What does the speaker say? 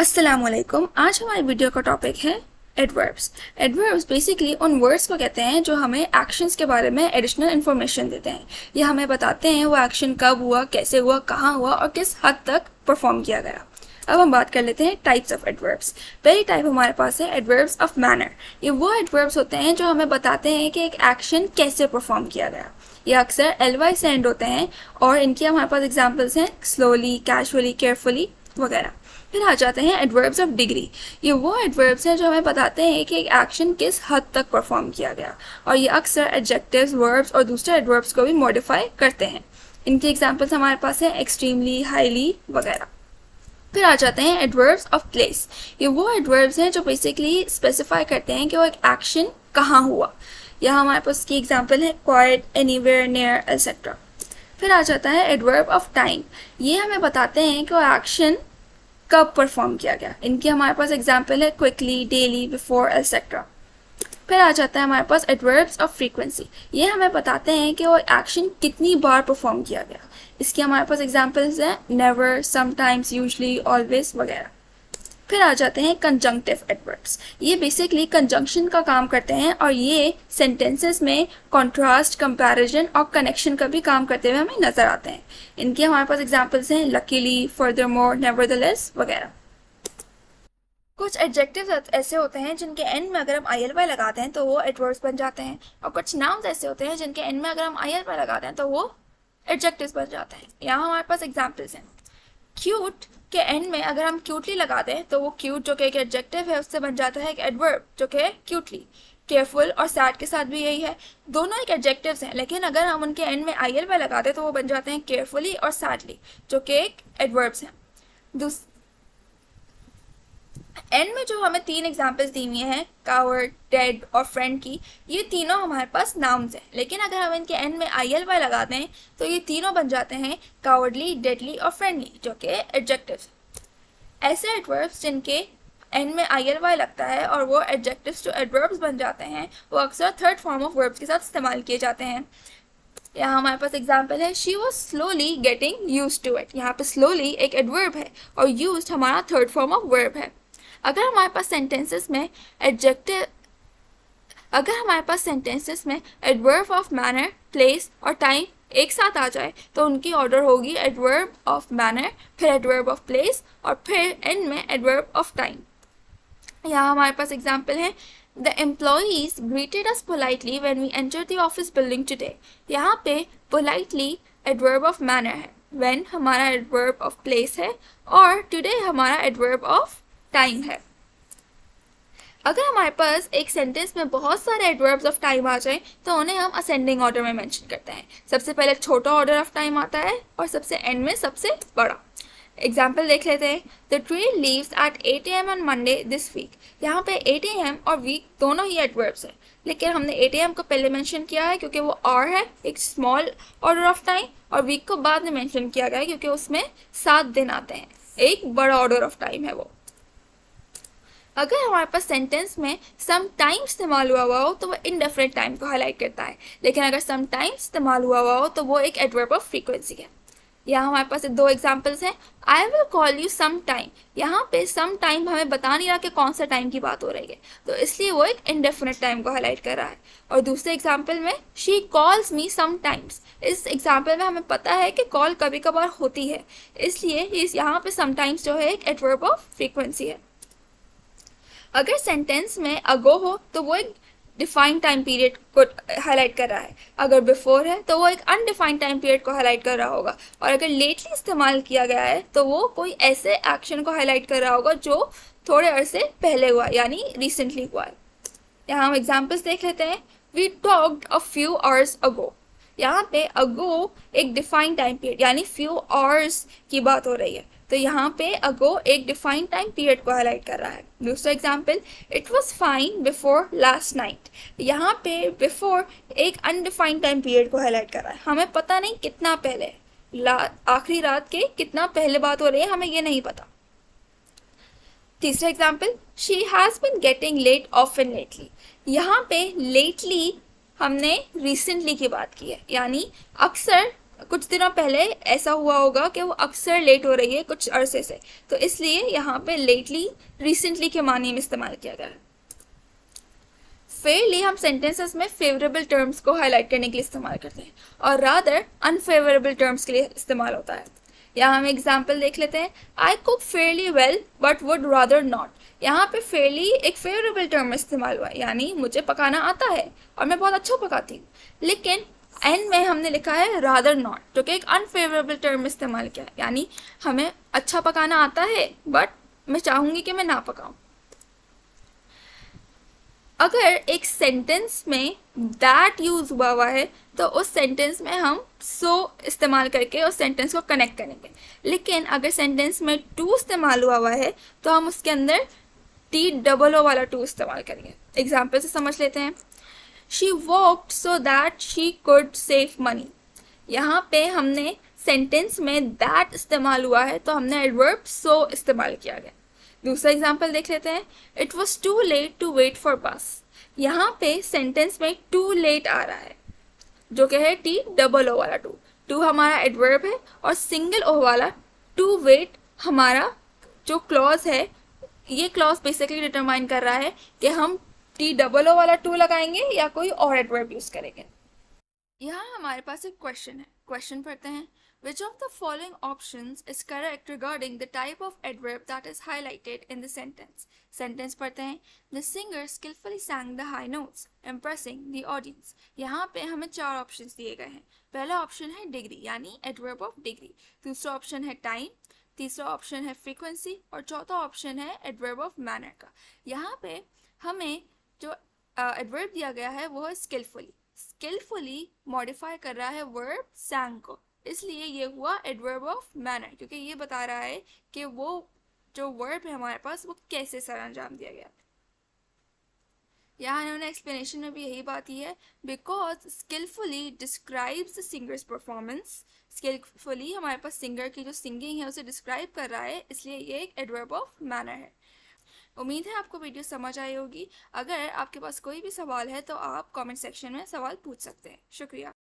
अस्सलामुअलैकुम। आज हमारे वीडियो का टॉपिक है एडवर्ब्स। एडवर्ब्स बेसिकली उन वर्ड्स को कहते हैं जो हमें एक्शंस के बारे में एडिशनल इन्फॉर्मेशन देते हैं। ये हमें बताते हैं वो एक्शन कब हुआ, कैसे हुआ, कहाँ हुआ और किस हद तक परफॉर्म किया गया। अब हम बात कर लेते हैं टाइप्स ऑफ एडवर्ब्स। पहली टाइप हमारे पास है एडवर्ब्स ऑफ मैनर। ये वो एडवर्ब्स होते हैं जो हमें बताते हैं कि एक एक्शन कैसे परफॉर्म किया गया। ये अक्सर ly से एंड होते हैं और इनकी हमारे पास एग्जाम्पल्स हैं स्लोली, कैजुअली, केयरफुली वगैरह। फिर आ जाते हैं एडवर्ब्स ऑफ डिग्री। ये वो एडवर्ब्स हैं जो हमें बताते हैं कि एक एक्शन किस हद तक परफॉर्म किया गया और ये अक्सर एडजेक्टिव्स, वर्ब्स और दूसरे एडवर्ब्स को भी मॉडिफाई करते हैं। इनके एग्जाम्पल्स हमारे पास हैं एक्सट्रीमली, हाईली वगैरह। फिर आ जाते हैं एडवर्ब्स ऑफ प्लेस। ये वो एडवर्ब्स हैं जो बेसिकली स्पेसिफाई करते हैं कि वो एक एक्शन कहाँ हुआ। यहाँ हमारे पास की एग्जाम्पल है क्वाइट, एनीवेयर, नियर एटसेट्रा। फिर आ जाता है एडवर्ब ऑफ टाइम। ये हमें बताते हैं कि वो एक्शन कब परफॉर्म किया गया। इनकी हमारे पास एग्जाम्पल है क्विकली, डेली, बिफोर एटसेट्रा। फिर आ जाता है हमारे पास एडवर्ब्स ऑफ फ्रीक्वेंसी। ये हमें बताते हैं कि वो एक्शन कितनी बार परफॉर्म किया गया। इसके हमारे पास एग्जाम्पल्स हैं नेवर, समटाइम्स, यूजली, ऑलवेज वगैरह। फिर आ जाते हैं कंजंक्टिव एडवर्ब्स। ये बेसिकली कंजंक्शन का काम करते हैं और ये सेंटेंसेस में कॉन्ट्रास्ट, कंपैरिजन और कनेक्शन का भी काम करते हुए हमें नजर आते हैं। इनके हमारे पास एग्जाम्पल्स हैं लकीली, फर्दरमोर, नेवरदलेस वगैरह। कुछ एडजेक्टिव्स ऐसे होते हैं जिनके एंड में अगर हम ILY लगाते हैं तो वो एडवर्ब्स बन जाते हैं और कुछ नाउन्स ऐसे होते हैं जिनके एंड में अगर हम ILY लगाते हैं तो वो एडजेक्टिव्स बन जाते हैं। यहाँ हमारे पास एग्जाम्पल्स हैं क्यूट के एंड में अगर हम क्यूटली लगाते हैं तो वो क्यूट जो कि एक एडजेक्टिव है उससे बन जाता है एक एडवर्ब जो कि क्यूटली। केयरफुल और सैड के साथ भी यही है, दोनों एक एडजेक्टिव्स हैं लेकिन अगर हम उनके एंड में ILY लगाते हैं तो वो बन जाते हैं केयरफुली और सैडली जो कि एक एडवर्ब्स हैं। एंड में जो हमें 3 एग्जाम्पल्स दी हुई हैं कावर्ड, डेड और फ्रेंड की, ये तीनों हमारे पास नाउन्स हैं लेकिन अगर हम इनके एंड में ILY लगाते हैं तो ये तीनों बन जाते हैं कावर्डली, डेडली और फ्रेंडली जो कि एडजेक्टिव्स। ऐसे एडवर्ब्स जिनके एंड में ILY लगता है और वो एडजेक्टिव्स जो एडवर्ब्स बन जाते हैं वो अक्सर थर्ड फॉर्म ऑफ वर्ब्स के साथ इस्तेमाल किए जाते हैं। यहाँ हमारे पास एग्जाम्पल है she was slowly getting use to it. यहाँ पे स्लोली एक एडवर्ब है और यूज हमारा थर्ड फॉर्म ऑफ वर्ब है। अगर हमारे पास सेंटेंसेस में एडवर्ब ऑफ मैनर, प्लेस और टाइम एक साथ आ जाए तो उनकी ऑर्डर होगी एडवर्ब ऑफ मैनर, फिर एडवर्ब ऑफ प्लेस और फिर एंड में एडवर्ब ऑफ टाइम। यहाँ हमारे पास एग्जाम्पल है The employees greeted us politely when we entered the office building today। यहाँ पे politely adverb of manner है, when हमारा adverb of place है और today हमारा adverb of time है। अगर हमारे पास एक सेंटेंस में बहुत सारे एडवर्ब्स ऑफ टाइम आ जाए तो उन्हें हम असेंडिंग ऑर्डर में मेंशन करते हैं। सबसे पहले छोटा ऑर्डर ऑफ टाइम आता है और सबसे एंड में सबसे बड़ा। एग्जाम्पल देख लेते हैं the train leaves at 8 AM on Monday this week. यहाँ पे 8 AM और वीक दोनों ही एडवर्ब्स हैं लेकिन हमने 8 AM को पहले मेंशन किया है क्योंकि वो और है एक स्मॉल ऑर्डर ऑफ टाइम और वीक को बाद में मेंशन किया गया है क्योंकि उसमें 7 दिन आते हैं, एक बड़ा ऑर्डर ऑफ टाइम है वो। अगर हमारे पास सेंटेंस में सम टाइम इस्तेमाल हुआ हो तो वो इनडेफिनिट टाइम को हाईलाइट करता है लेकिन अगर सम टाइम इस्तेमाल हुआ हो तो वो एक एडवर्ब ऑफ फ्रीक्वेंसी है। यहाँ हमारे पास 2 एग्जाम्पल्स हैं I will call you some time. यहाँ पे सम टाइम हमें बता नहीं रहा कि कौन सा टाइम की बात हो रही है तो इसलिए वो एक इनडेफिनिट टाइम को हाईलाइट कर रहा है। और दूसरे एग्जाम्पल में she calls me sometimes, इस एग्जाम्पल में हमें पता है कि कॉल कभी कभार होती है इसलिए इस यहाँ पे समटाइम्स जो है एक एडवर्ब ऑफ फ्रीक्वेंसी है। अगर सेंटेंस में अगो हो तो वो एक डिफाइंड टाइम पीरियड को हाईलाइट कर रहा है, अगर बिफोर है तो वो एक अनडिफाइंड टाइम पीरियड को हाईलाइट कर रहा होगा और अगर लेटली इस्तेमाल किया गया है तो वो कोई ऐसे एक्शन को हाईलाइट कर रहा होगा जो थोड़े अरसे पहले हुआ यानी रिसेंटली हुआ है। यहाँ हम एग्जाम्पल्स देख लेते हैं we talked a few hours ago. यहाँ पे अगो एक डिफाइंड टाइम पीरियड यानी फ्यू आवर्स की बात हो रही है तो यहाँ पे अगो एक डिफाइंड टाइम पीरियड को हाईलाइट कर रहा है। दूसरा example it was fine before last night. यहाँ पे बिफोर एक अनडिफाइंड टाइम पीरियड को हाईलाइट कर रहा है, हमें पता नहीं कितना पहले, आखिरी रात के कितना पहले बात हो रही है हमें ये नहीं पता। तीसरा example she has been getting late often lately. यहाँ पे लेटली हमने रिसेंटली की बात की है यानी अक्सर कुछ दिनों पहले ऐसा हुआ होगा कि वो अक्सर लेट हो रही है कुछ अरसे से, तो इसलिए यहाँ पे लेटली, रिसेंटली के मानी में इस्तेमाल किया गया है। फेयरली हम सेंटेंसेस में फेवरेबल टर्म्स को हाईलाइट करने के लिए इस्तेमाल करते हैं और रादर अनफेवरेबल टर्म्स के लिए इस्तेमाल होता है। यहाँ हम एग्जाम्पल देख लेते हैं। I cook fairly well but would rather not. यहाँ पे फेयरली एक फेवरेबल टर्म में इस्तेमाल हुआ है, यानी मुझे पकाना आता है और मैं बहुत अच्छा पकाती हूँ, लेकिन एंड में हमने लिखा है रादर नॉट, जो कि एक अनफेवरेबल टर्म में इस्तेमाल किया है, यानी हमें अच्छा पकाना आता है बट मैं चाहूँगी कि मैं ना पकाऊँ। अगर एक सेंटेंस में दैट यूज हुआ है तो उस सेंटेंस में हम सो इस्तेमाल करके उस सेंटेंस को कनेक्ट करेंगे, लेकिन अगर सेंटेंस में टू इस्तेमाल हुआ है तो हम उसके अंदर TOO वाला टू इस्तेमाल करेंगे। एग्जाम्पल से समझ लेते हैं। She worked so that she could save money. यहाँ पे हमने सेंटेंस में दैट इस्तेमाल हुआ है तो हमने एडवर्ब सो इस्तेमाल किया गया। दूसरा एग्जाम्पल देख लेते हैं। It was too late to wait for bus. यहाँ पे सेंटेंस में टू लेट आ रहा है, जो कि है TOO वाला टू। टू हमारा एडवर्ब है और सिंगल ओ वाला टू वेट हमारा जो क्लॉज है, ये क्लॉज बेसिकली डिटरमाइन कर रहा है कि हम TOO वाला टू लगाएंगे या कोई और एडवर्ब यूज करेंगे। यहाँ हमारे पास एक क्वेश्चन है, क्वेश्चन पढ़ते हैं। Which of the following options is correct regarding the type of adverb that is highlighted in the sentence? Sentence पढ़ते हैं। The singer skillfully sang the high notes, impressing the audience. यहाँ पे हमें 4 options दिए गए हैं। पहला ऑप्शन है डिग्री, यानी एडवर्ब ऑफ डिग्री। दूसरा ऑप्शन है टाइम, तीसरा ऑप्शन है फ्रीक्वेंसी और चौथा ऑप्शन है एडवर्ब ऑफ मैनर का। यहाँ पे हमें जो एडवर्ब दिया गया है वो है स्किलफुली। स्किलफुली मॉडिफाई कर रहा है वर्ब sang को, इसलिए ये हुआ एडवर्ब ऑफ मैनर, क्योंकि ये बता रहा है कि वो जो वर्ब है हमारे पास वो कैसे सरअंजाम दिया गया। यहाँ इन्होंने एक्सप्लेनेशन में भी यही बात की है। Because skilfully describes the singers performance. Skilfully हमारे पास सिंगर की जो सिंगिंग है उसे डिस्क्राइब कर रहा है, इसलिए ये एक एडवर्ब ऑफ मैनर है। उम्मीद है आपको वीडियो समझ आई होगी। अगर आपके पास कोई भी सवाल है तो आप कमेंट सेक्शन में सवाल पूछ सकते हैं। शुक्रिया।